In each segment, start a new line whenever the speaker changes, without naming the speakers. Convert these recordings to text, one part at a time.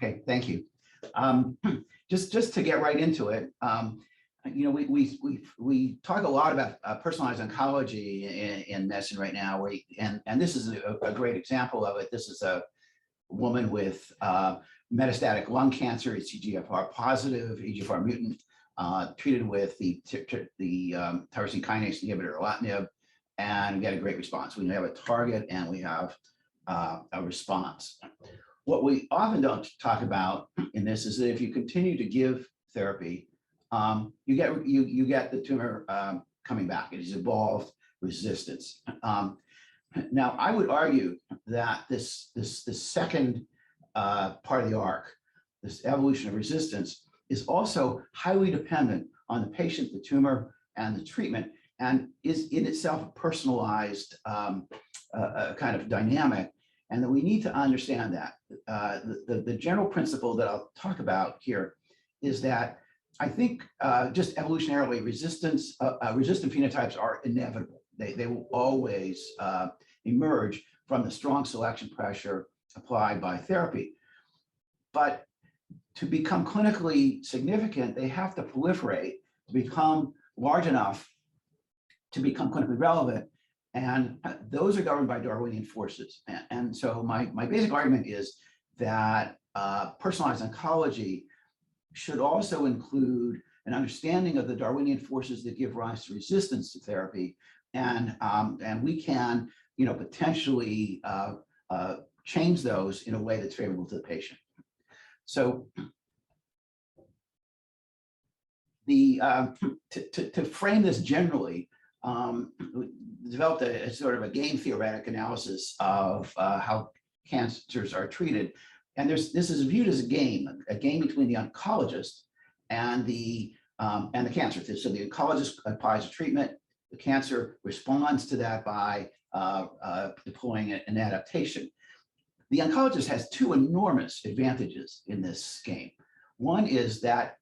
Okay, thank you. Just to get right into it, you know, we talk a lot about personalized oncology in medicine right now, and this is a great example of it. This is a woman with metastatic lung cancer. It's EGFR positive, EGFR mutant, treated with the tyrosine kinase inhibitor olatinib, and we get a great response. We have a target and we have a response. What we often don't talk about in this is that if you continue to give therapy, you get the tumor coming back. It is evolved resistance. Now, I would argue that this second part of the arc, this evolution of resistance, is also highly dependent on the patient, the tumor, and the treatment, and is in itself a personalized kind of dynamic, and that we need to understand that. The general principle that I'll talk about here is that I think just evolutionarily resistant phenotypes are inevitable. They will always emerge from the strong selection pressure applied by therapy. But to become clinically significant, they have to proliferate to become large enough to become clinically relevant. And those are governed by Darwinian forces. And so my basic argument is that personalized oncology should also include an understanding of the Darwinian forces that give rise to resistance to therapy. And we can, you know, potentially change those in a way that's favorable to the patient. So to frame this generally, developed a sort of a game theoretic analysis of how cancers are treated. And this is viewed as a game between the oncologist and the cancer. So the oncologist applies a treatment, the cancer responds to that by deploying an adaptation. The oncologist has two enormous advantages in this game. One is that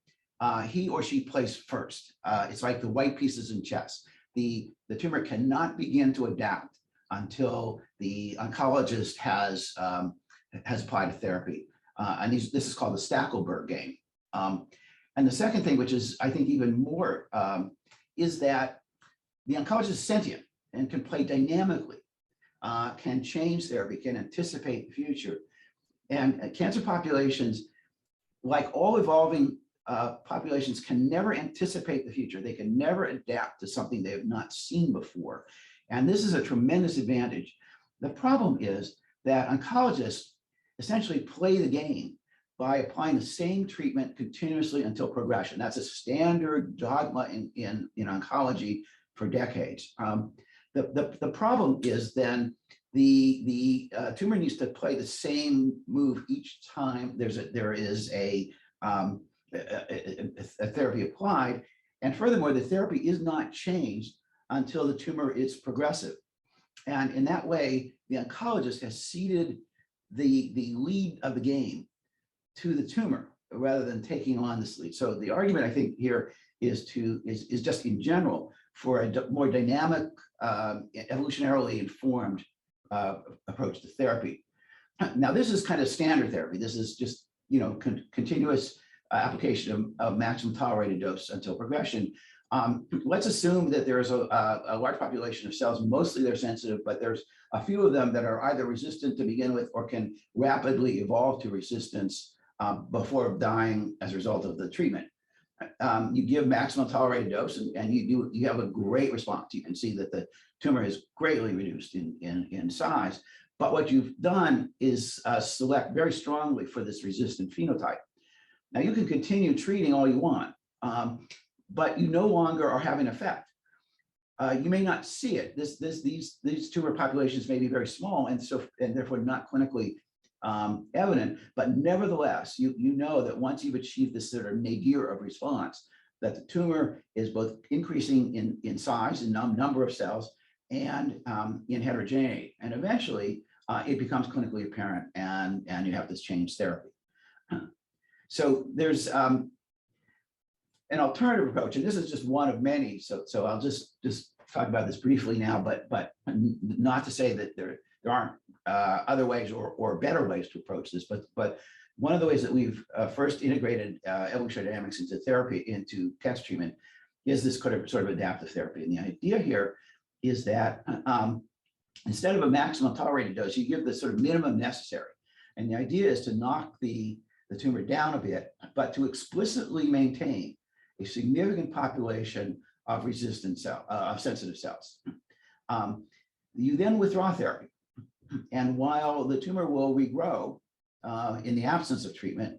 he or she plays first. It's like the white pieces in chess. The tumor cannot begin to adapt until the oncologist has applied a therapy. And this is called the Stackelberg game. And the second thing, which is I think even more, is that the oncologist is sentient and can play dynamically, can change therapy, can anticipate the future. And cancer populations, like all evolving populations, can never anticipate the future. They can never adapt to something they have not seen before. And this is a tremendous advantage. The problem is that oncologists essentially play the game by applying the same treatment continuously until progression. That's a standard dogma in oncology for decades. The problem is then the tumor needs to play the same move each time there is a therapy applied, and furthermore, the therapy is not changed until the tumor is progressive. And in that way, the oncologist has ceded the lead of the game to the tumor rather than taking on this lead. So the argument I think here is just in general for a more dynamic, evolutionarily informed approach to therapy. Now, this is kind of standard therapy. This is just, you know, continuous application of maximum tolerated dose until progression. Let's assume that there is a large population of cells, mostly they're sensitive, but there's a few of them that are either resistant to begin with or can rapidly evolve to resistance before dying as a result of the treatment. You give maximum tolerated dose and you have a great response. You can see that the tumor is greatly reduced in size. But what you've done is select very strongly for this resistant phenotype. Now you can continue treating all you want, but you no longer are having effect. You may not see it. These tumor populations may be very small and therefore not clinically evident, but nevertheless, you know that once you've achieved this sort of nadir of response, that the tumor is both increasing in size and number of cells and in heterogeneity, and eventually it becomes clinically apparent, and you have this change therapy. So there's an alternative approach, and this is just one of many. So I'll just talk about this briefly now, but not to say that there aren't other ways or better ways to approach this. But one of the ways that we've first integrated evolutionary dynamics into therapy, into cancer treatment, is this sort of adaptive therapy. And the idea here is that instead of a maximum tolerated dose, you give the sort of minimum necessary. And the idea is to knock the tumor down a bit, but to explicitly maintain a significant population of resistant of sensitive cells. You then withdraw therapy. And while the tumor will regrow in the absence of treatment,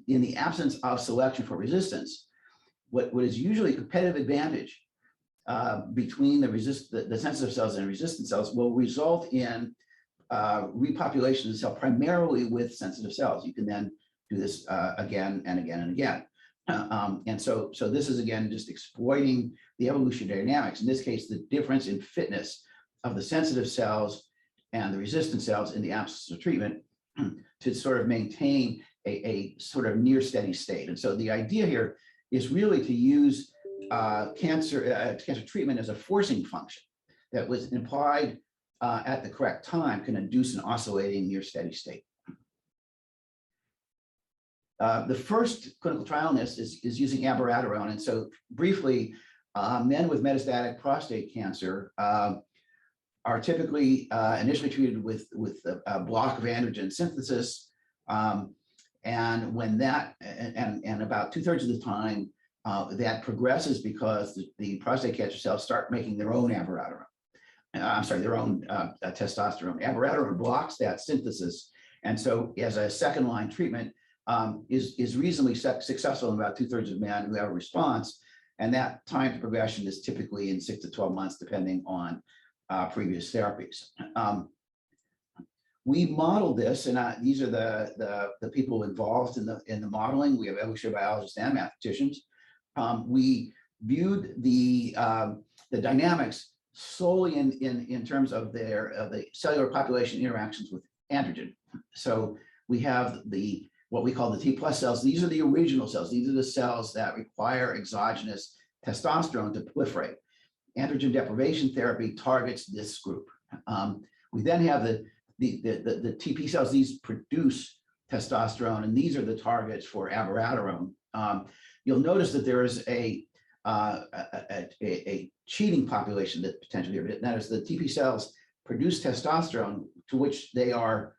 in the absence of selection for resistance, what is usually a competitive advantage between the sensitive cells and resistant cells will result in repopulation of the cell primarily with sensitive cells. You can then do this again and again and again. And so this is, again, just exploiting the evolutionary dynamics. In this case, the difference in fitness of the sensitive cells and the resistant cells in the absence of treatment to sort of maintain a sort of near steady state. And so the idea here is really to use cancer treatment as a forcing function that was implied at the correct time can induce an oscillating near steady state. The first clinical trial in this is using abiraterone. And so briefly, men with metastatic prostate cancer are typically initially treated with a block of androgen synthesis. And when that, and about 2/3 of the time, that progresses because the prostate cancer cells start making their own abiraterone. I'm sorry, their own testosterone. Abiraterone blocks that synthesis. And so as a second line treatment, is reasonably successful in about 2/3 of men who have a response. And that time to progression is typically in 6 to 12 months, depending on previous therapies. We modeled this, and these are the people involved in the modeling. We have evolutionary biologists and mathematicians. We viewed the dynamics solely in terms of the cellular population interactions with androgen. So we have what we call the T+ cells. These are the original cells. These are the cells that require exogenous testosterone to proliferate. Androgen deprivation therapy targets this group. We then have the TP cells. These produce testosterone, and these are the targets for abiraterone. You'll notice that there is a cheating population that potentially, that is, the TP cells produce testosterone, to which they are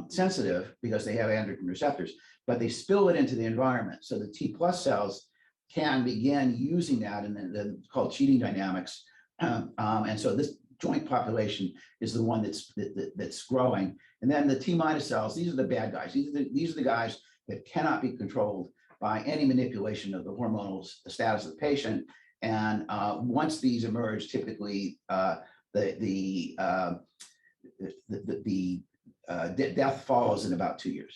sensitive because they have androgen receptors, but they spill it into the environment. So the T+ cells can begin using that, and then called cheating dynamics. And so this joint population is the one that's growing. And then the T- cells, these are the bad guys. These are the guys that cannot be controlled by any manipulation of the hormonal status of the patient. And once these emerge, typically death follows in about 2 years.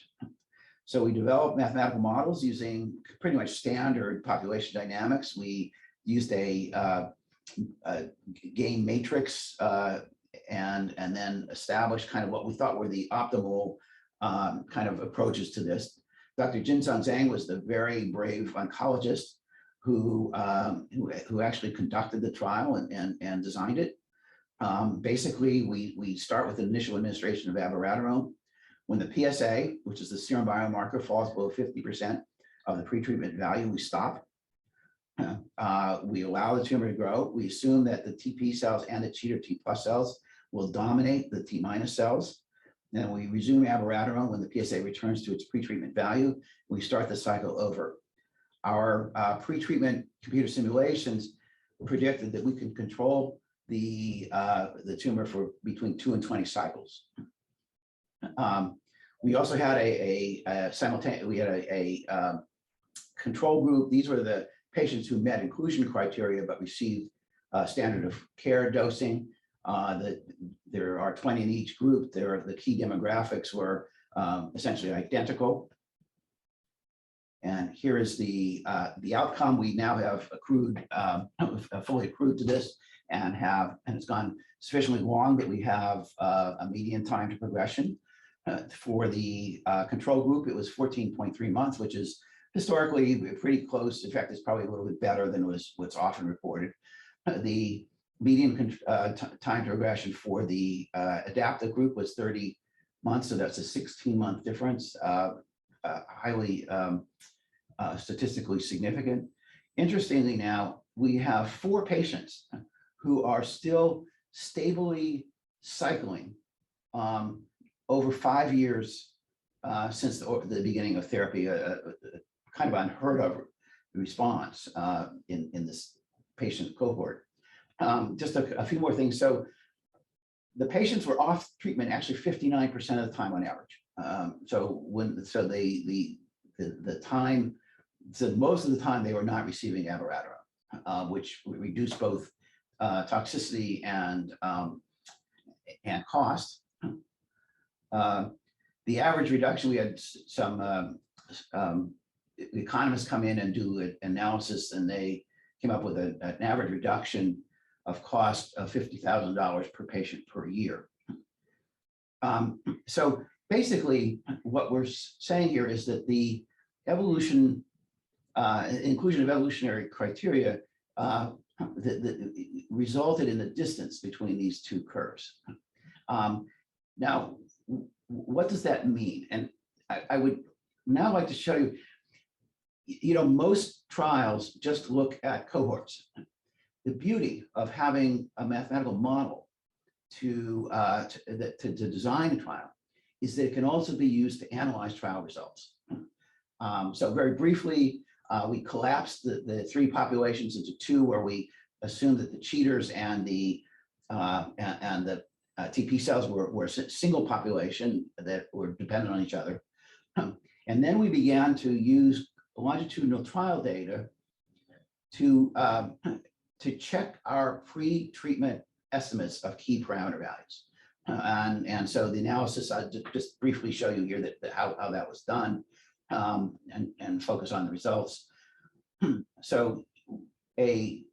So we developed mathematical models using pretty much standard population dynamics. We used a gain matrix and then established kind of what we thought were the optimal kind of approaches to this. Dr. Jinsung Zhang was the very brave oncologist who actually conducted the trial and designed it. Basically, we start with the initial administration of abiraterone. When the PSA, which is the serum biomarker, falls below 50% of the pretreatment value, we stop. We allow the tumor to grow. We assume that the TP cells and the cheater T+ cells will dominate the T- cells. Then we resume abiraterone when the PSA returns to its pretreatment value. We start the cycle over. Our pretreatment computer simulations predicted that we can control the tumor for between 2 and 20 cycles. We also had a control group. These were the patients who met inclusion criteria but received standard of care dosing. There are 20 in each group. The key demographics were essentially identical. And here is the outcome. We now have accrued, fully accrued to this, and it's gone sufficiently long that we have a median time to progression. For the control group, it was 14.3 months, which is historically pretty close. In fact, it's probably a little bit better than what's often reported. The median time to progression for the adaptive group was 30 months, so that's a 16-month difference. highly statistically significant. Interestingly now, we have 4 patients who are still stably cycling over 5 years since the beginning of therapy, kind of unheard of response in this patient cohort. Just a few more things. So the patients were off treatment actually 59% of the time on average. So most of the time they were not receiving abiraterone, which reduced both toxicity and cost. The average reduction, we had some economists come in and do an analysis, and they came up with an average reduction of cost of $50,000 per patient per year. So basically, what we're saying here is that the inclusion of evolutionary criteria resulted in the distance between these 2 curves. Now, what does that mean? And I would now like to show you, most trials just look at cohorts. The beauty of having a mathematical model to design a trial is that it can also be used to analyze trial results. So very briefly, we collapsed the 3 populations into 2, where we assumed that the cheaters and the TP cells were a single population that were dependent on each other. And then we began to use longitudinal trial data to check our pre-treatment estimates of key parameter values. And so the analysis, I'll just briefly show you here how that was done, and focus on the results. So a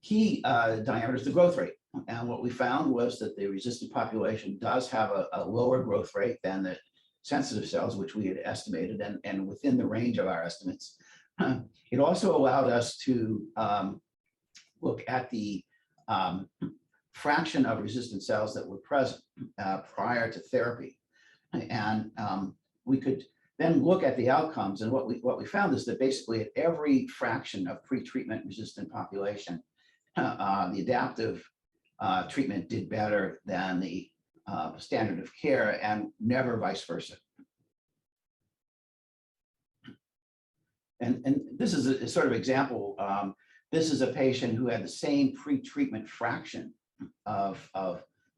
key diameter is the growth rate. And what we found was that the resistant population does have a lower growth rate than the sensitive cells, which we had estimated, and within the range of our estimates. It also allowed us to look at the fraction of resistant cells that were present prior to therapy. And we could then look at the outcomes. And what we found is that basically at every fraction of pre-treatment resistant population, the adaptive treatment did better than the standard of care, and never vice versa. And this is a sort of example. This is a patient who had the same pre-treatment fraction of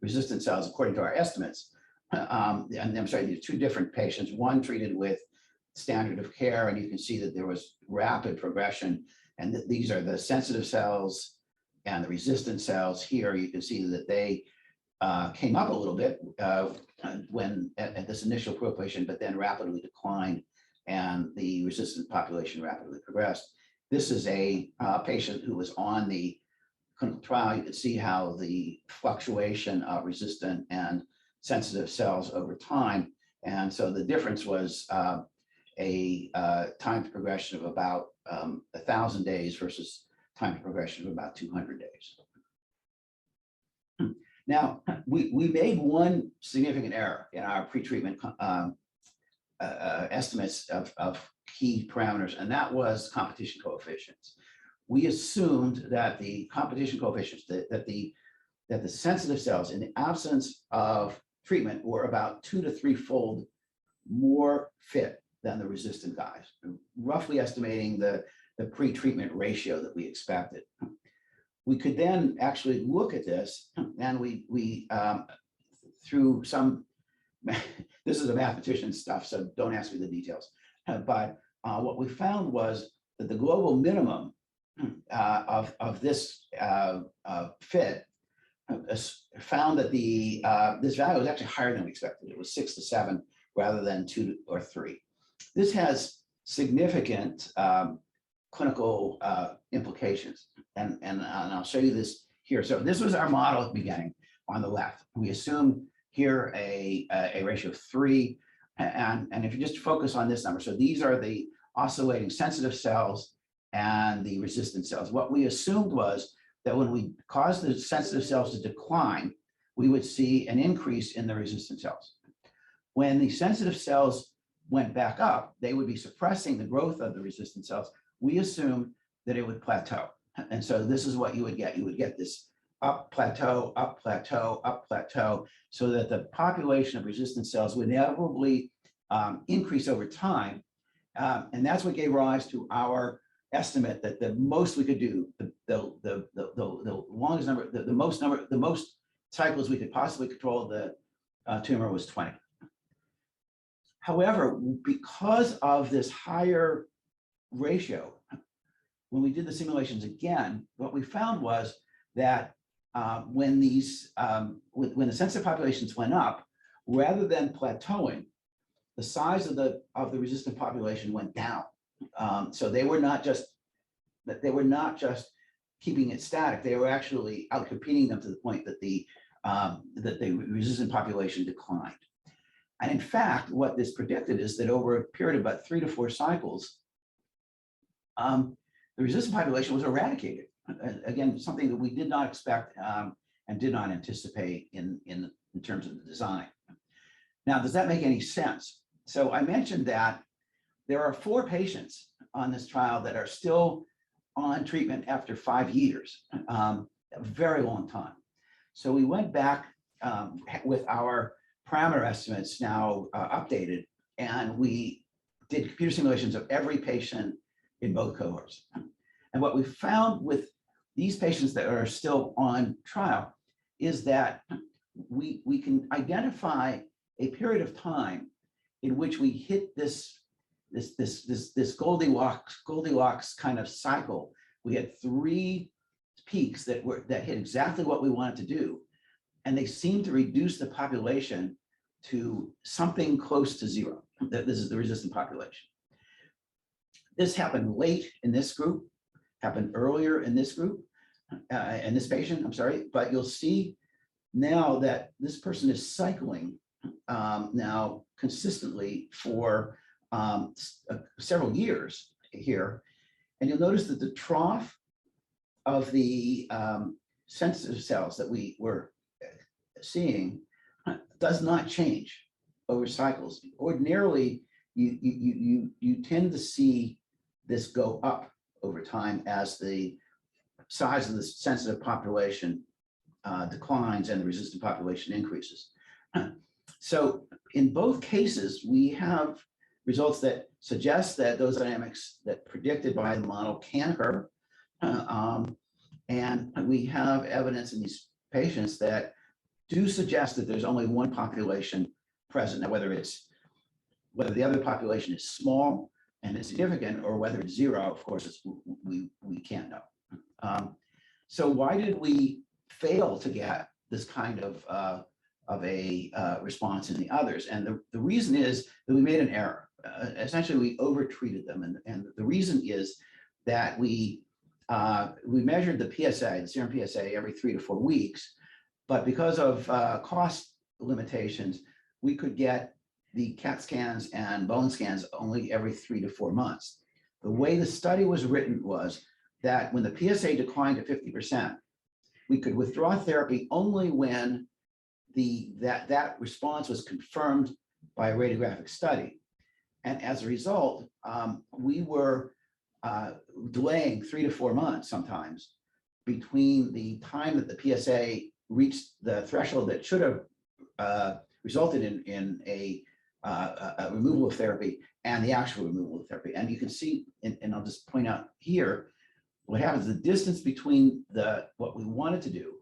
resistant cells according to our estimates. And I'm sorry, these 2 different patients, one treated with standard of care, and you can see that there was rapid progression. And these are the sensitive cells and the resistant cells. Here you can see that they came up a little bit when at this initial population, but then rapidly declined, and the resistant population rapidly progressed. This is a patient who was on the clinical trial. You can see how the fluctuation of resistant and sensitive cells over time. And so the difference was a time to progression of about 1,000 days versus time to progression of about 200 days. Now, we made one significant error in our pretreatment estimates of key parameters, and that was competition coefficients. We assumed that the competition coefficients, that the sensitive cells in the absence of treatment were about 2 to 3-fold more fit than the resistant guys, roughly estimating the pre-treatment ratio that we expected. We could then actually look at this, and we through some, this is a mathematician stuff, so don't ask me the details, but what we found was that the global minimum of this fit found that this value was actually higher than we expected. It was 6 to 7 rather than 2 or 3. This has significant clinical implications, and I'll show you this here. So this was our model at the beginning on the left. We assumed here a ratio of 3, and if you just focus on this number, so these are the oscillating sensitive cells and the resistant cells. What we assumed was that when we caused the sensitive cells to decline, we would see an increase in the resistant cells. When the sensitive cells went back up, they would be suppressing the growth of the resistant cells. We assumed that it would plateau. And so this is what you would get. You would get this up plateau, up plateau, up plateau, so that the population of resistant cells would inevitably increase over time. And that's what gave rise to our estimate that the most we could do, the longest number, the most cycles we could possibly control the tumor was 20. However, because of this higher ratio, when we did the simulations again, what we found was that when the sensitive populations went up, rather than plateauing, the size of the resistant population went down. So they were not just keeping it static; they were actually outcompeting them to the point that the resistant population declined. And in fact, what this predicted is that over a period of about 3 to 4 cycles, the resistant population was eradicated. Again, something that we did not expect and did not anticipate in terms of the design. Now, does that make any sense? So I mentioned that there are 4 patients on this trial that are still on treatment after 5 years, a very long time. So we went back with our parameter estimates now updated, and we did computer simulations of every patient in both cohorts. And what we found with these patients that are still on trial is that we can identify a period of time in which we hit this Goldilocks kind of cycle. We had 3 peaks that hit exactly what we wanted to do, and they seem to reduce the population to something close to 0. This is the resistant population. This happened late in this group, happened earlier in this group, in this patient, I'm sorry, but you'll see now that this person is cycling now consistently for several years here. And you'll notice that the trough of the sensitive cells that we were seeing does not change over cycles. Ordinarily, you tend to see this go up over time as the size of the sensitive population declines and the resistant population increases. So in both cases, we have results that suggest that those dynamics that predicted by the model can occur. And we have evidence in these patients that do suggest that there's only one population present. Now, whether the other population is small and insignificant, or whether it's 0, of course, we can't know. So why did we fail to get this kind of a response in the others? And the reason is that we made an error. Essentially, we overtreated them, and the reason is that we measured the PSA, the serum PSA, every 3 to 4 weeks, but because of cost limitations, we could get the CAT scans and bone scans only every 3 to 4 months. The way the study was written was that when the PSA declined to 50%, we could withdraw therapy only when that response was confirmed by a radiographic study. And as a result, we were delaying 3 to 4 months sometimes between the time that the PSA reached the threshold that should have resulted in a removal of therapy and the actual removal of therapy. And you can see, and I'll just point out here, what happens, the distance between what we wanted to do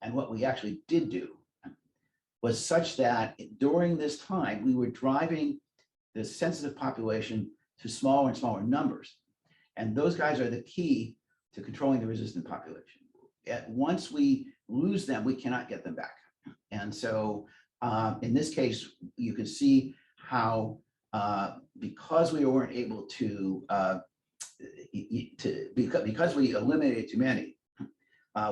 and what we actually did do was such that during this time, we were driving the sensitive population to smaller and smaller numbers. And those guys are the key to controlling the resistant population. Once we lose them, we cannot get them back. And so in this case, you can see how because we weren't able to, because we eliminated too many,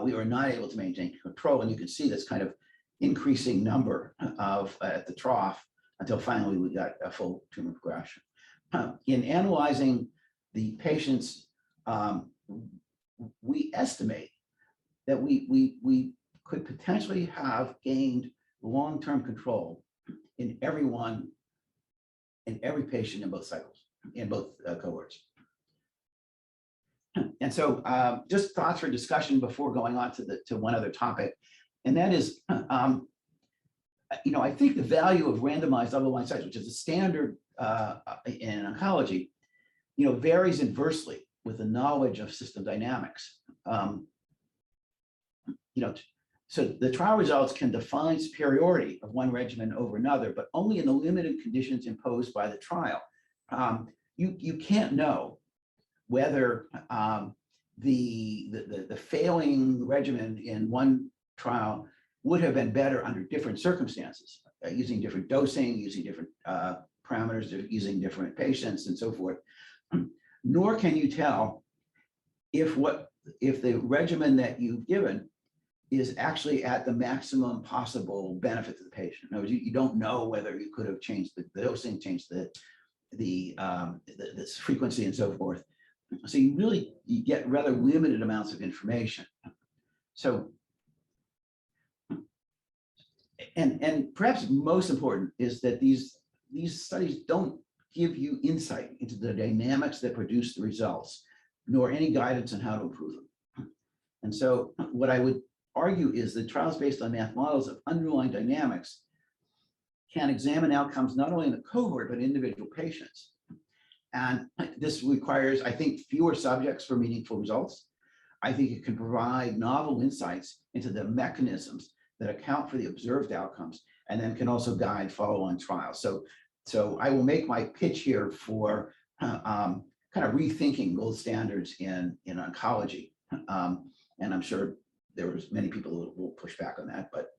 we were not able to maintain control. And you can see this kind of increasing number at the trough until finally we got a full tumor progression. In analyzing the patients, we estimate that we could potentially have gained long-term control in everyone in every patient in both cycles, in both cohorts. And so just thoughts for discussion before going on to one other topic, and that is, I think the value of randomized double-blind studies, which is a standard in oncology, varies inversely with the knowledge of system dynamics. So the trial results can define superiority of one regimen over another, but only in the limited conditions imposed by the trial. You can't know whether the failing regimen in one trial would have been better under different circumstances, using different dosing, using different parameters, using different patients, and so forth. Nor can you tell if the regimen that you've given is actually at the maximum possible benefit to the patient. In other words, you don't know whether you could have changed the dosing, changed the frequency, and so forth. So you get rather limited amounts of information. So, and perhaps most important is that these studies don't give you insight into the dynamics that produce the results, nor any guidance on how to improve them. And so what I would argue is that trials based on math models of underlying dynamics can examine outcomes not only in the cohort, but individual patients. And this requires, I think, fewer subjects for meaningful results. I think it can provide novel insights into the mechanisms that account for the observed outcomes, and then can also guide follow-on trials. So I will make my pitch here for kind of rethinking gold standards in oncology. And I'm sure there was many people who will push back on that, but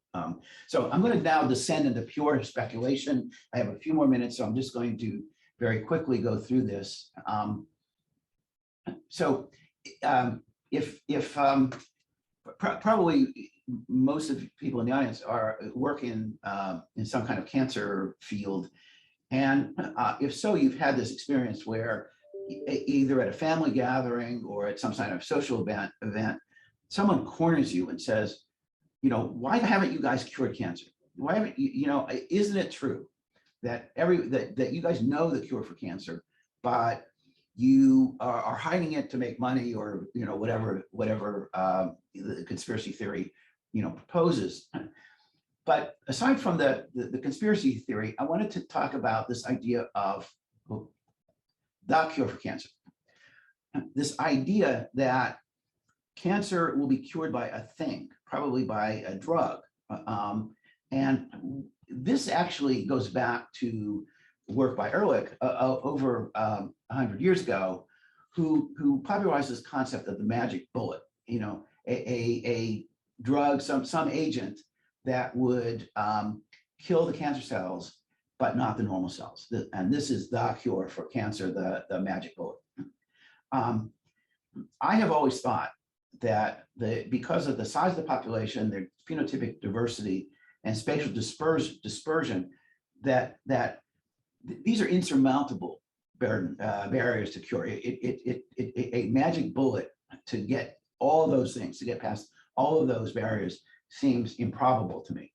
so I'm going to now descend into pure speculation. I have a few more minutes, so I'm just going to very quickly go through this. Probably most of the people in the audience are working in some kind of cancer field, and if so, you've had this experience where either at a family gathering or at some kind of social event, someone corners you and says, why haven't you guys cured cancer? Why haven't you, isn't it true that that you guys know the cure for cancer, but you are hiding it to make money, or whatever the conspiracy theory proposes? But aside from the conspiracy theory, I wanted to talk about this idea of the cure for cancer. This idea that cancer will be cured by a thing, probably by a drug. And this actually goes back to work by Ehrlich over 100 years ago, who popularized this concept of the magic bullet, a drug, some agent that would kill the cancer cells, but not the normal cells. And this is the cure for cancer, the magic bullet. I have always thought that because of the size of the population, their phenotypic diversity, and spatial dispersion, that these are insurmountable barriers to cure. A magic bullet to get all of those things, to get past all of those barriers, seems improbable to me.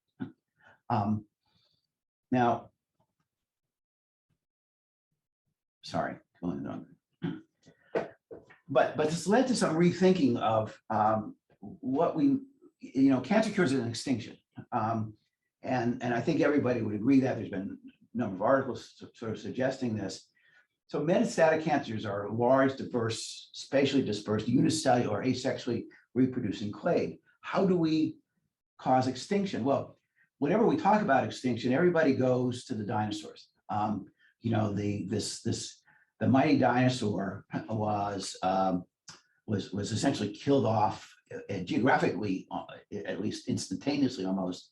Now, sorry, going on. But this led to some rethinking of what cancer cures is an extinction. And I think everybody would agree that. There's been a number of articles sort of suggesting this. So metastatic cancers are large, diverse, spatially dispersed, unicellular, asexually reproducing clade. How do we cause extinction? Well, whenever we talk about extinction, everybody goes to the dinosaurs. The mighty dinosaur was essentially killed off geographically, at least instantaneously almost,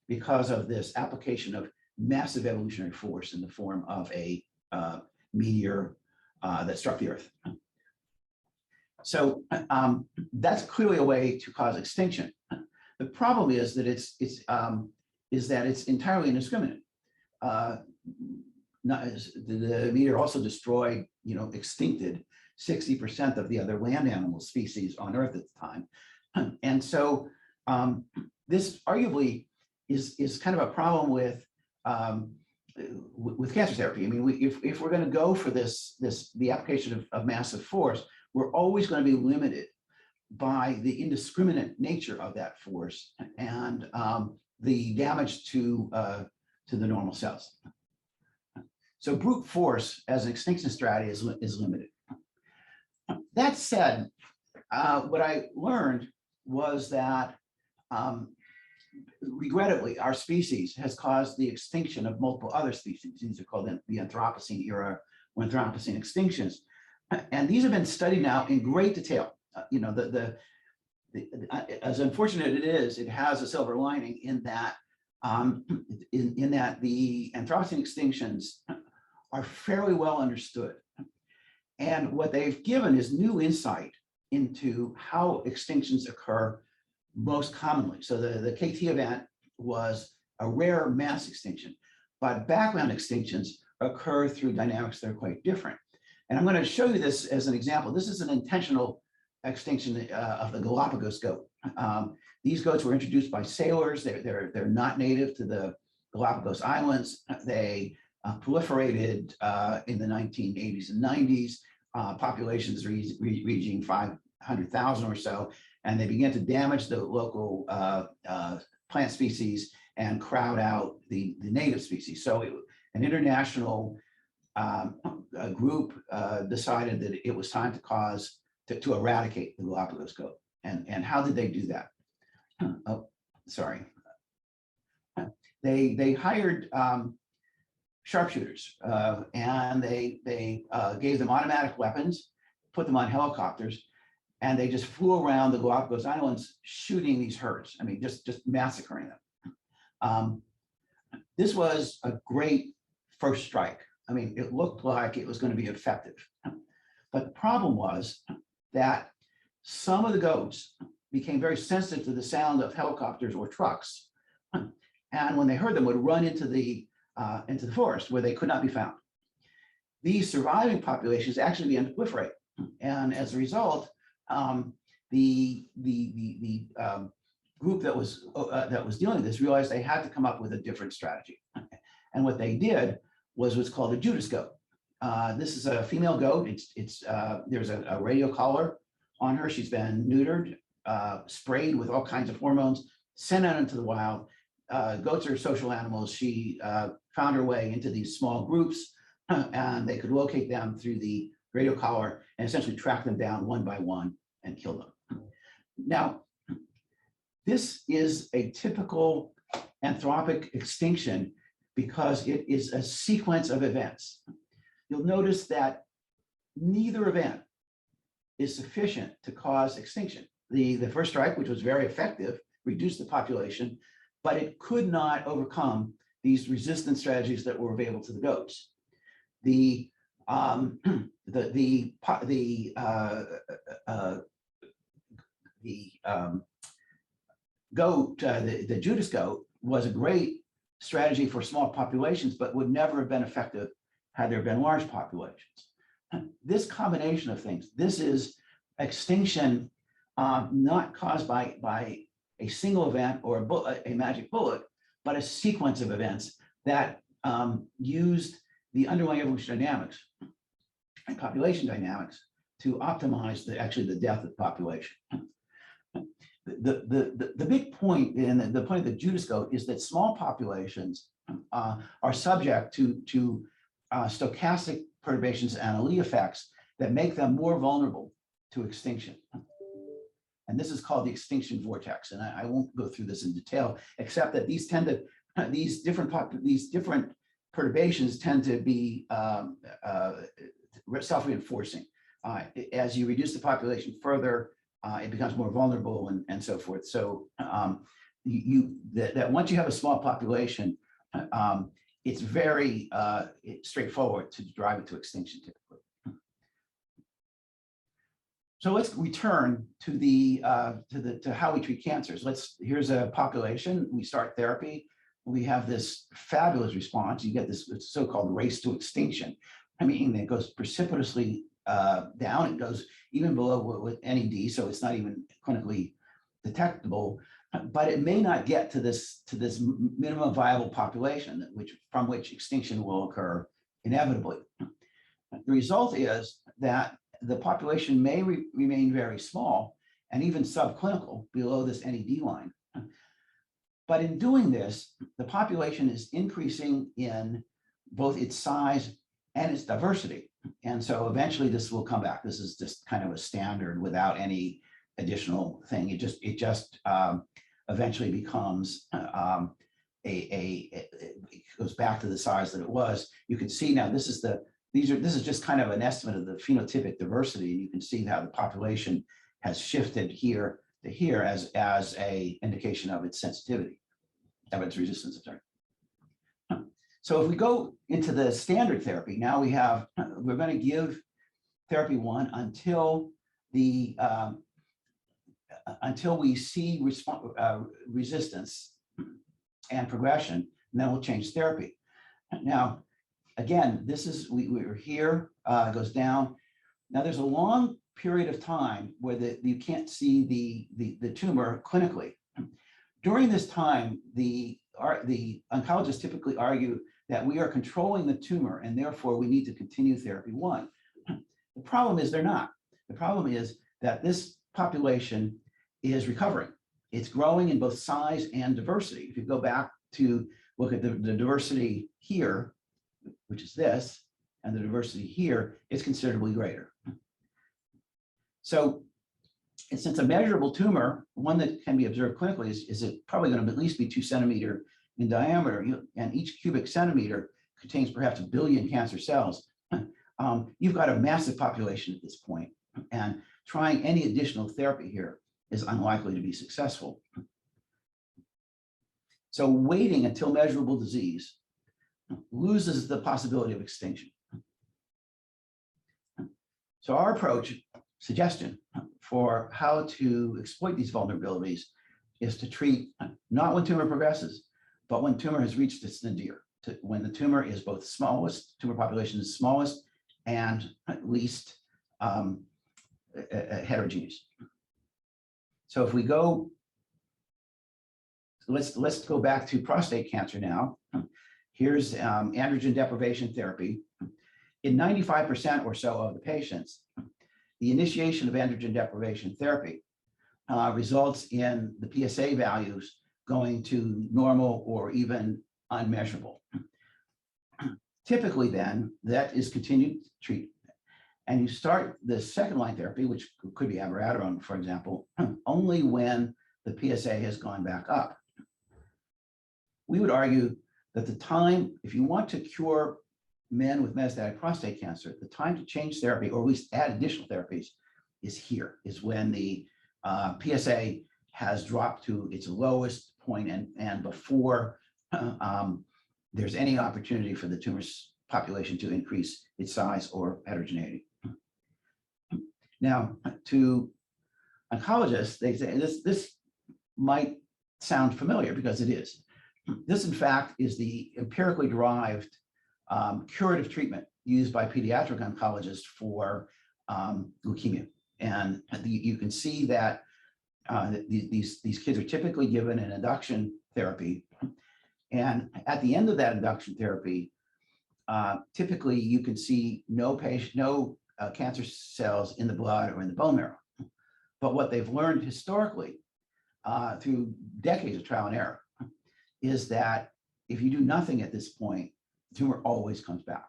because of this application of massive evolutionary force in the form of a meteor that struck the Earth. So that's clearly a way to cause extinction. The problem is that it's entirely indiscriminate. The meteor also destroyed, extincted 60% of the other land animal species on Earth at the time. And so this arguably is kind of a problem with with cancer therapy. I mean, if we're going to go for the application of massive force, we're always going to be limited by the indiscriminate nature of that force and the damage to the normal cells. So brute force as an extinction strategy is limited. That said, what I learned was that regrettably, our species has caused the extinction of multiple other species. These are called the Anthropocene era or Anthropocene extinctions. And these have been studied now in great detail. You know, as unfortunate it is, it has a silver lining in that the Anthropocene extinctions are fairly well understood. And what they've given is new insight into how extinctions occur most commonly. So the KT event was a rare mass extinction, but background extinctions occur through dynamics that are quite different. And I'm going to show you this as an example. This is an intentional extinction of the Galapagos goat. These goats were introduced by sailors. They're not native to the Galapagos Islands. They proliferated in the 1980s and 90s, populations reaching 500,000 or so, and they began to damage the local plant species and crowd out the native species. So an international group decided that it was time to eradicate the Galapagos goat. And how did they do that? Oh, sorry. They hired sharpshooters and they gave them automatic weapons, put them on helicopters, and they just flew around the Galapagos Islands shooting these herds. I mean, just massacring them. This was a great first strike. I mean, it looked like it was going to be effective. But the problem was that some of the goats became very sensitive to the sound of helicopters or trucks. And when they heard them, would run into the forest where they could not be found. These surviving populations actually began to proliferate. And as a result, the group that was dealing with this realized they had to come up with a different strategy. And what they did was what's called a Judas goat. This is a female goat. There's a radio collar on her. She's been neutered, sprayed with all kinds of hormones, sent out into the wild. Goats are social animals. She found her way into these small groups, and they could locate them through the radio collar and essentially track them down one by one and kill them. Now, this is a typical anthropic extinction because it is a sequence of events. You'll notice that neither event is sufficient to cause extinction. The first strike, which was very effective, reduced the population, but it could not overcome these resistance strategies that were available to the goats. The Judas goat was a great strategy for small populations, but would never have been effective had there been large populations. This combination of things, this is extinction not caused by a single event or a magic bullet, but a sequence of events that used the underlying evolution dynamics and population dynamics to optimize the death of the population. The big point, and the point of the Judas goat, is that small populations are subject to stochastic perturbations and Allee effects that make them more vulnerable to extinction. And this is called the extinction vortex. And I won't go through this in detail, except that these different perturbations tend to be self-reinforcing. As you reduce the population further, it becomes more vulnerable and so forth. So that once you have a small population, it's very straightforward to drive it to extinction typically. So let's return to how we treat cancers. Here's a population. We start therapy. We have this fabulous response. You get this so-called race to extinction. I mean, it goes precipitously down. It goes even below with NED, so it's not even clinically detectable. but it may not get to this minimum viable population, from which extinction will occur inevitably. The result is that the population may remain very small and even subclinical below this NED line. But in doing this, the population is increasing in both its size and its diversity. And so eventually this will come back. This is just kind of a standard without any additional thing. It just eventually becomes it goes back to the size that it was. You can see now this is just kind of an estimate of the phenotypic diversity. You can see how the population has shifted here to here as a indication of its sensitivity, of its resistance. I'm sorry. So if we go into the standard therapy, now we're going to give therapy 1 until we see resistance and progression, and then we'll change therapy. Now, again, this is we're here, it goes down. Now there's a long period of time where you can't see the tumor clinically. During this time, the oncologists typically argue that we are controlling the tumor and therefore we need to continue therapy 1. The problem is they're not. The problem is that this population is recovering. It's growing in both size and diversity. If you go back to look at the diversity here, which is this, and the diversity here, it's considerably greater. So since a measurable tumor, one that can be observed clinically, is it probably going to at least be 2 centimeters in diameter, and each cubic centimeter contains perhaps 1 billion cancer cells. You've got a massive population at this point, and trying any additional therapy here is unlikely to be successful. So waiting until measurable disease loses the possibility of extinction. So our suggestion for how to exploit these vulnerabilities is to treat not when tumor progresses, but when tumor has reached its nadir, when the tumor is both smallest, tumor population is smallest and least heterogeneous. So if we go, let's go back to prostate cancer now. Here's androgen deprivation therapy. In 95% or so of the patients, the initiation of androgen deprivation therapy results in the PSA values going to normal or even unmeasurable. Typically then, that is continued treatment. And you start the second line therapy, which could be abiraterone, for example, only when the PSA has gone back up. We would argue that the time, if you want to cure men with metastatic prostate cancer, the time to change therapy, or at least add additional therapies, is when the PSA has dropped to its lowest point and before there's any opportunity for the tumor's population to increase its size or heterogeneity. Now, to oncologists, they say this might sound familiar because it is. This, in fact, is the empirically derived curative treatment used by pediatric oncologists for leukemia. And you can see that these kids are typically given an induction therapy. And at the end of that induction therapy, typically you can see no cancer cells in the blood or in the bone marrow. But what they've learned historically through decades of trial and error is that if you do nothing at this point, the tumor always comes back.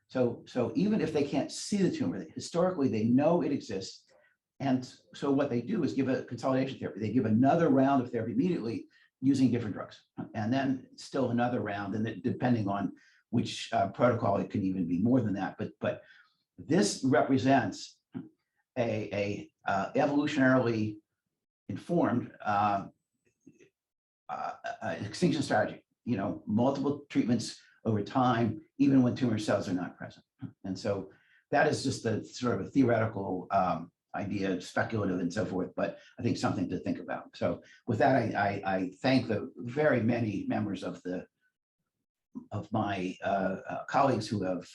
So even if they can't see the tumor, historically they know it exists. And so what they do is give a consolidation therapy. They give another round of therapy immediately using different drugs, and then still another round, and then depending on which protocol, it can even be more than that. But this represents a evolutionarily informed extinction strategy. Multiple treatments over time, even when tumor cells are not present. And so that is just a sort of a theoretical idea, speculative and so forth, but I think something to think about. So with that, I thank the very many members of my colleagues who have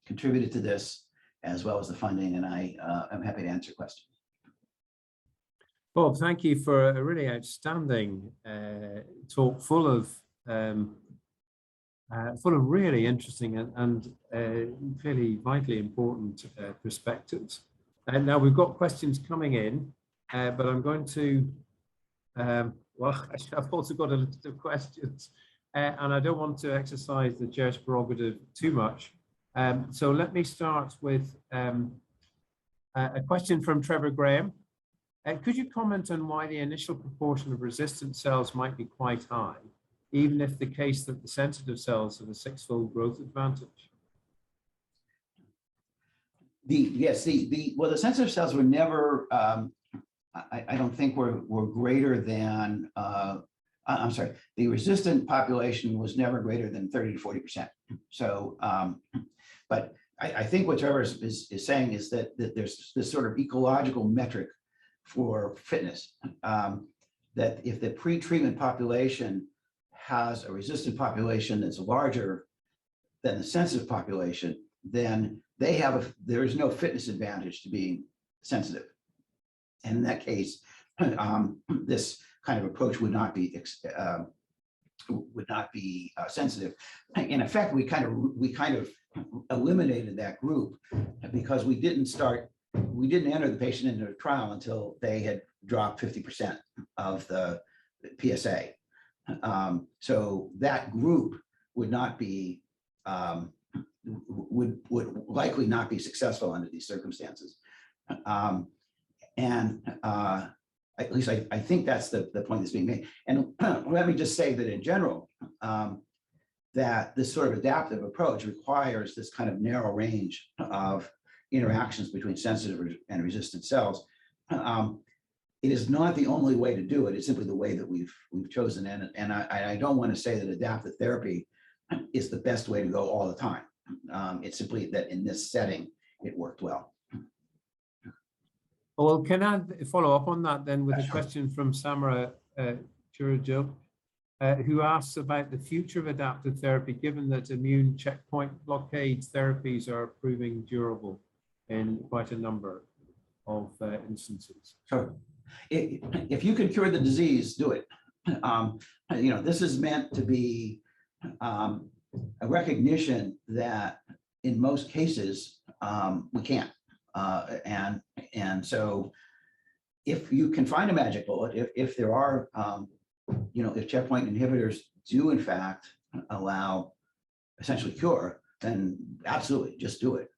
contributed to this, as well as the funding, and I am happy to answer questions.
Bob, thank you for a really outstanding talk full of really interesting and clearly vitally important perspectives. And now we've got questions coming in, but I'm going to, well, I've also got a list of questions, and I don't want to exercise the chair's prerogative too much. So let me start with a question from Trevor Graham. Could you comment on why the initial proportion of resistant cells might be quite high, even if the case that the sensitive cells have a six-fold growth advantage?
Well, the sensitive cells were never, I don't think were greater than, I'm sorry, the resistant population was never greater than 30 to 40%. So, but I think what Trevor is saying is that there's this sort of ecological metric for fitness, that if the pre-treatment population has a resistant population that's larger than the sensitive population, then there is no fitness advantage to being sensitive. And in that case, this kind of approach would not be sensitive. In effect, we kind of eliminated that group because we didn't enter the patient into a trial until they had dropped 50% of the PSA. So that group would not be, would likely not be successful under these circumstances. At least I think that's the point that's being made. And let me just say that in general, that this sort of adaptive approach requires this kind of narrow range of interactions between sensitive and resistant cells. It is not the only way to do it. It's simply the way that we've chosen. And I don't want to say that adaptive therapy is the best way to go all the time. It's simply that in this setting, it worked well.
Well, can I follow up on that then with a
Sure.
question from Samara Churajil, who asks about the future of adaptive therapy, given that immune checkpoint blockade therapies are proving durable in quite a number of instances.
Sure. If you can cure the disease, do it. This is meant to be a recognition that in most cases we can't. And so if you can find a magic bullet, if there are, if checkpoint inhibitors do in fact allow essentially cure, then absolutely just do it.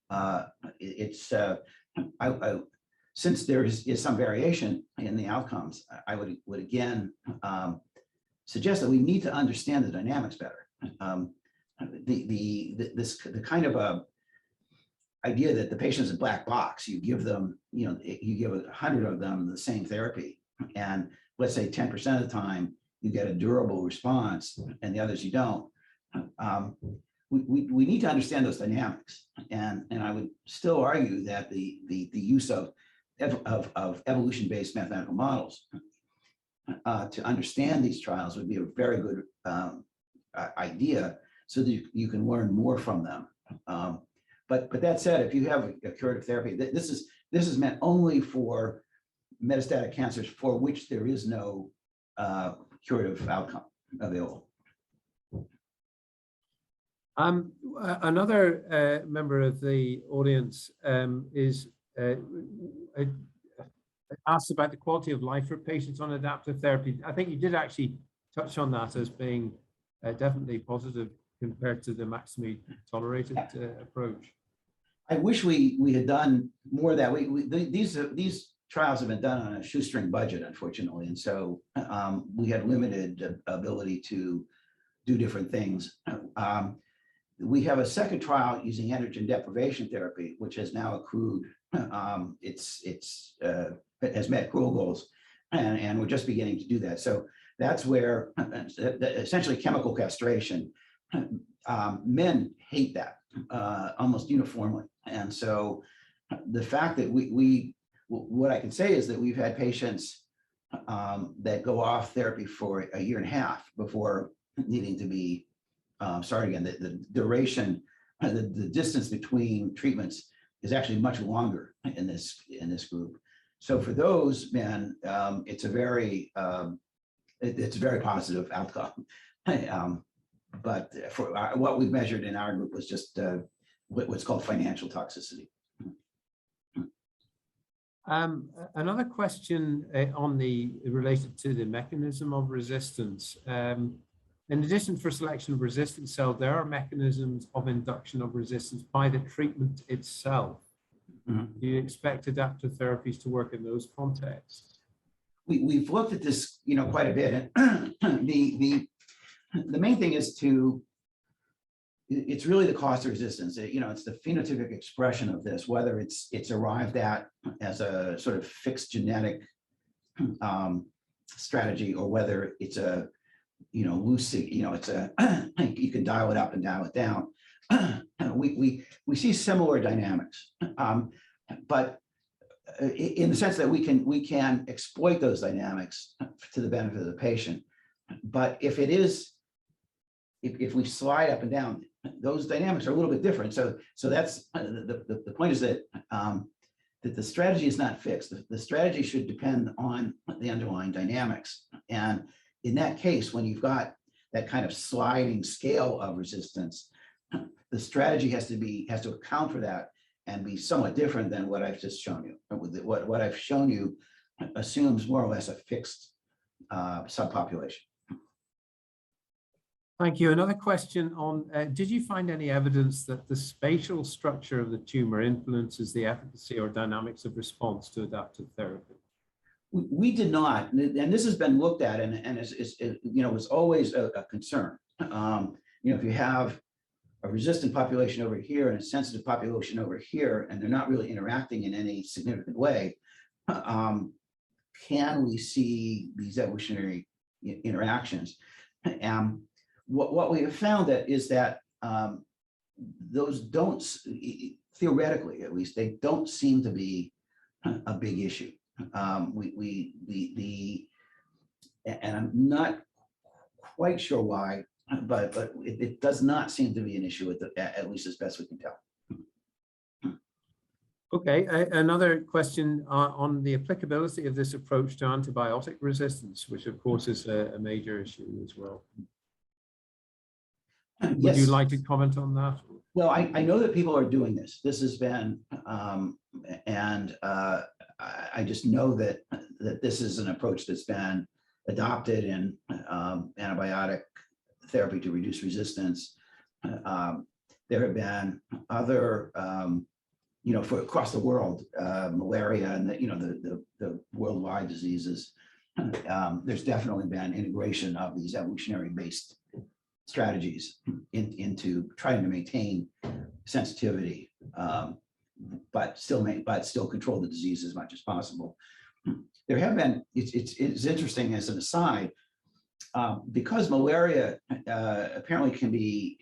Since there is some variation in the outcomes, I would again suggest that we need to understand the dynamics better. The kind of idea that the patient is a black box, you give them, you give 100 of them the same therapy, and let's say 10% of the time you get a durable response, and the others you don't. We need to understand those dynamics, and I would still argue that the use of evolution-based mathematical models to understand these trials would be a very good idea, so that you can learn more from them. But that said, if you have a curative therapy, this is meant only for metastatic cancers for which there is no curative outcome available.
Another member of the audience is asked about the quality of life for patients on adaptive therapy. I think you did actually touch on that as being definitely positive compared to the maximally tolerated approach.
I wish we had done more of that. These trials have been done on a shoestring budget, unfortunately, and so we had limited ability to do different things. We have a second trial using androgen deprivation therapy, which has now accrued. It has met accrual goals, and we're just beginning to do that. So that's where essentially chemical castration. Men hate that almost uniformly, and so the fact that what I can say is that we've had patients that go off therapy for a year and a half before needing to be started again. The duration, the distance between treatments is actually much longer in this group. So for those men, it's a very positive outcome. But for what we've measured in our group was just what's called financial toxicity.
Another question related to the mechanism of resistance. In addition for selection of resistant cells, there are mechanisms of induction of resistance by the treatment itself.
Mm-hmm.
Do you expect adaptive therapies to work in those contexts?
We've looked at this, quite a bit. And the main thing is it's really the cost of resistance. It's the phenotypic expression of this, whether it's arrived at as a sort of fixed genetic strategy, or whether it's a loose, it's a you can dial it up and dial it down. We see similar dynamics, but in the sense that we can exploit those dynamics to the benefit of the patient. But if we slide up and down, those dynamics are a little bit different. So that's the point is that the strategy is not fixed. The strategy should depend on the underlying dynamics. And in that case, when you've got that kind of sliding scale of resistance, the strategy has to account for that and be somewhat different than what I've just shown you. What I've shown you assumes more or less a fixed subpopulation.
Thank you. Another question on, did you find any evidence that the spatial structure of the tumor influences the efficacy or dynamics of response to adaptive therapy?
We did not, and this has been looked at, and it's always a concern. If you have a resistant population over here and a sensitive population over here, and they're not really interacting in any significant way, can we see these evolutionary interactions? What we have found is that those don't, theoretically at least, they don't seem to be a big issue. And I'm not quite sure why, but it does not seem to be an issue at least as best we can tell.
Okay, another question on the applicability of this approach to antibiotic resistance, which of course is a major issue as well. Would
Yes.
you like to comment on that?
Well, I know that people are doing this. This has been, and I just know that this is an approach that's been adopted in antibiotic therapy to reduce resistance. There have been other, for across the world, malaria and the worldwide diseases. There's definitely been integration of these evolutionary-based strategies into trying to maintain sensitivity, but still control the disease as much as possible. There have been, it's interesting as an aside, because malaria apparently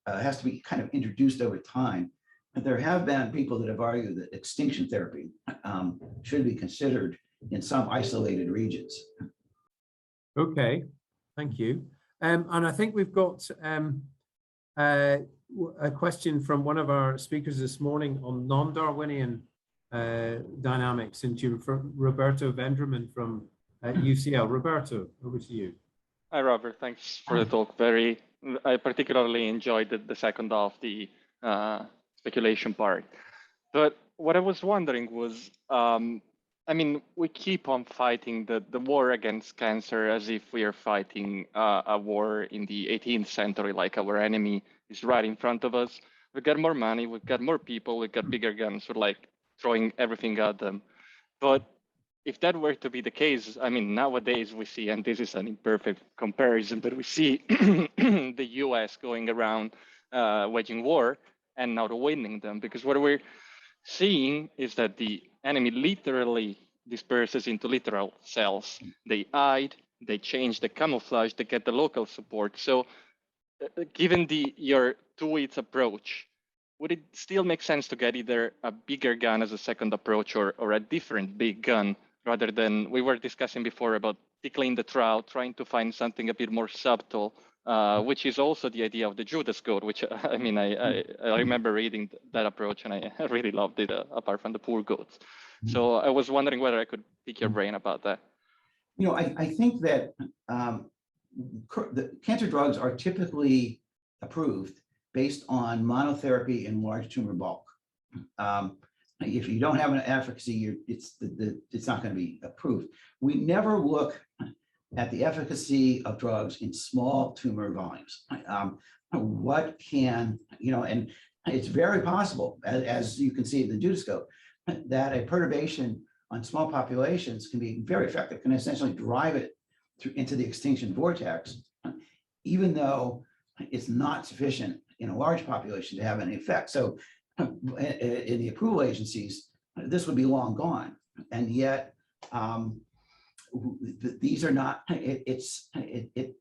has to be kind of introduced over time. There have been people that have argued that extinction therapy should be considered in some isolated regions.
Okay, thank you. And I think we've got a question from one of our speakers this morning on non-Darwinian dynamics in tumor, from Roberto Vendramin from UCL. Roberto, over to you.
Hi, Robert. Thanks for the talk. I particularly enjoyed the second half, the speculation part. But what I was wondering was, we keep on fighting the war against cancer as if we are fighting a war in the 18th century, like our enemy is right in front of us. We've got more money, we've got more people, we've got bigger guns, we're like throwing everything at them. But if that were to be the case, nowadays we see, and this is an imperfect comparison, but we see the US going around waging war and not winning them, because what we're seeing is that the enemy literally disperses into literal cells. They hide, they change the camouflage, they get the local support. So given your two-hits approach, would it still make sense to get either a bigger gun as a second approach or a different big gun, rather than, we were discussing before about tickling the trout, trying to find something a bit more subtle, which is also the idea of the Judas Code, which I remember reading that approach and I really loved it, apart from the poor goats. So I was wondering whether I could pick your brain about that.
I think that the cancer drugs are typically approved based on monotherapy in large tumor bulk. If you don't have an efficacy, it's not going to be approved. We never look at the efficacy of drugs in small tumor volumes. What can, and it's very possible, as you can see in the Dudoscope, that a perturbation on small populations can be very effective, can essentially drive it into the extinction vortex, even though it's not sufficient in a large population to have any effect. So in the approval agencies, this would be long gone. And yet, these are not,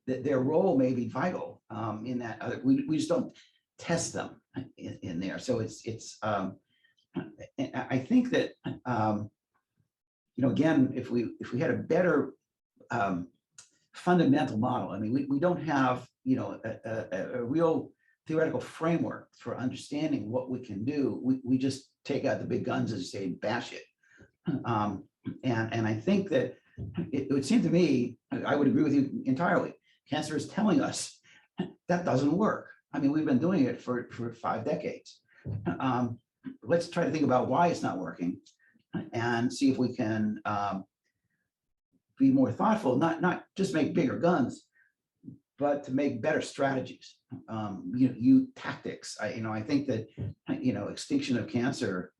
their role may be vital in that we just don't test them in there. So I think that, again, if we had a better fundamental model, I mean, we don't have, a real theoretical framework for understanding what we can do. We just take out the big guns and say, bash it. And I think that it would seem to me, I would agree with you entirely. Cancer is telling us that doesn't work. I mean, we've been doing it for 5 decades. Let's try to think about why it's not working and see if we can be more thoughtful, not just make bigger guns, but to make better strategies, tactics. I think that, extinction of cancer,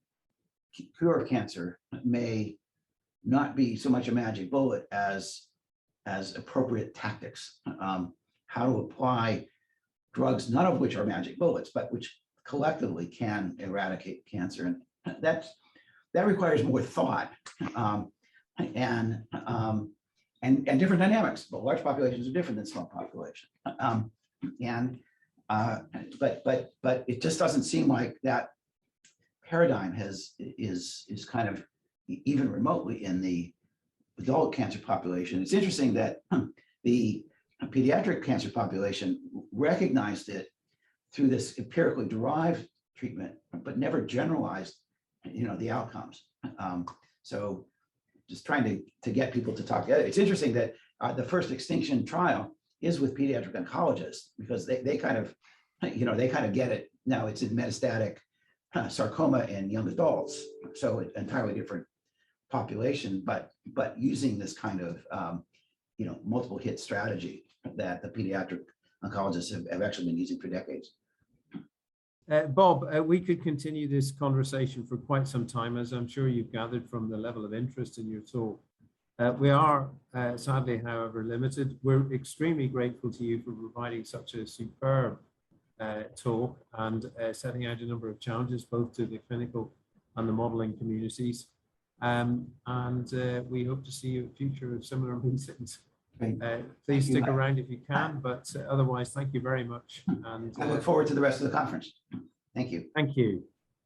cure of cancer may not be so much a magic bullet as appropriate tactics. How to apply drugs, none of which are magic bullets, but which collectively can eradicate cancer. And that requires more thought and different dynamics. But large populations are different than small populations. But it just doesn't seem like that paradigm is kind of even remotely in the adult cancer population. It's interesting that the pediatric cancer population recognized it through this empirically derived treatment, but never generalized, the outcomes. So just trying to get people to talk together. It's interesting that the first Extinction trial is with pediatric oncologists because they kind of, they kind of get it. Now it's in metastatic sarcoma in young adults, so it's entirely different population, but using this kind of, multiple hit strategy that the pediatric oncologists have actually been using for decades.
Bob, we could continue this conversation for quite some time, as I'm sure you've gathered from the level of interest in your talk. We are sadly, however, limited. We're extremely grateful to you for providing such a superb talk and setting out a number of challenges, both to the clinical and the modeling communities. And we hope to see you in future of similar meetings. Please stick around if you can, but otherwise, thank you very much. And
I look forward to the rest of the conference. Thank you.
Thank you.